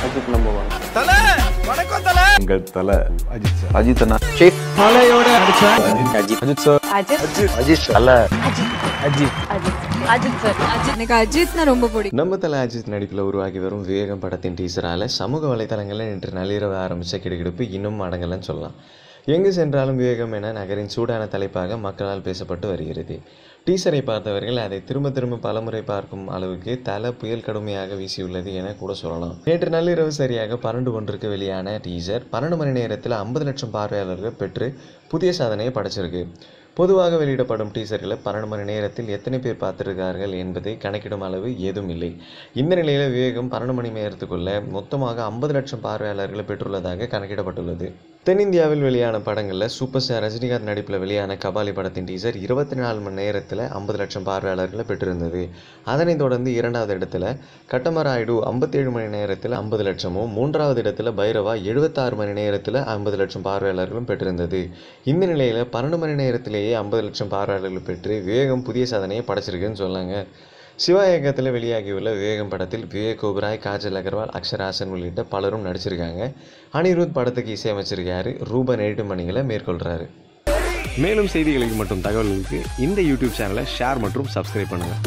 Ajith number 1. தல வணக்கம் தல. உங்கள் தல அஜித் சார். அஜித் அண்ணா தலையோட அடிச்ச அஜித் அஜித் சார் அஜித் தல அஜித் சார். எனக்கு அஜித்னா ரொம்ப பிடிக்கும். நம்ம தலை அஜித் நடிப்பில் உருவாகி வரும் விவேகம் படத்தின் டீசரால் சமூக வலைதளங்களில் நேற்று நள்ளிரவு ஆரம்பித்த கிடுகிடுப்பு இன்னும் அடங்கலன்னு சொல்லலாம். எங்கு சென்றாலும் விவேகம் என நகரின் சூடான தலைப்பாக மக்களால் பேசப்பட்டு வருகிறது. டீசரை பார்த்தவர்கள் அதை திரும்ப திரும்ப பலமுறை பார்க்கும் அளவுக்கு தலை புயல் கடுமையாக வீசியுள்ளது என கூட சொல்லலாம். நேற்று நள்ளிரவு சரியாக 12:01 வெளியான டீசர் 12 மணி நேரத்தில் 50 லட்சம் பார்வையாளர்கள் பெற்று புதிய சாதனையை படைச்சிருக்கு. பொதுவாக வெளியிடப்படும் டீசர்களை 12 மணி நேரத்தில் எத்தனை பேர் பார்த்திருக்கார்கள் என்பதை கணக்கிடும் அளவு ஏதும் இல்லை. இந்த நிலையில் விவேகம் 12 மணி நேரத்துக்குள்ள மொத்தமாக 50 லட்சம் பார்வையாளர்களை பெற்றுள்ளதாக கணக்கிடப்பட்டுள்ளது. தென்னிந்தியாவில் வெளியான படங்களில் சூப்பர் ஸ்டார் ரஜினிகாந்த் நடிப்பில் வெளியான கபாலி படத்தின் டீசர் 24 மணி நேரத்தில் 50 லட்சம் பார்வையாளர்களை பெற்றிருந்தது. அதனைத் தொடர்ந்து 2வது இடத்துல கட்டமராயுடு 57 மணி நேரத்தில் 50 லட்சமும், 3வது இடத்துல பைரவா 76 மணி நேரத்தில் 50 லட்சம் பார்வையாளர்களும் பெற்றிருந்தது. இந்த நிலையில் 12 மணி நேரத்திலேயே 50 லட்சம் பார்வையாளர்கள் பெற்று விவேகம் புதிய சாதனையை படைச்சிருக்குன்னு சொன்னாங்க. சிவா இயக்கத்தில் வெளியாகியுள்ள விவேகம் படத்தில் விவேக் ஓபராய், காஜல் அகர்வால், அக்ஷராசன் உள்ளிட்ட பலரும் நடிச்சிருக்காங்க. அனிருத் படத்துக்கு இசையமைச்சிருக்காரு. ரூபன் எடிட்டிங் பணிகளை மேற்கொள்கிறாரு. மேலும் செய்திகளுக்கு மற்றும் தகவல்களுக்கு இந்த யூடியூப் சேனலை ஷேர் மற்றும் சப்ஸ்கிரைப் பண்ணுங்கள்.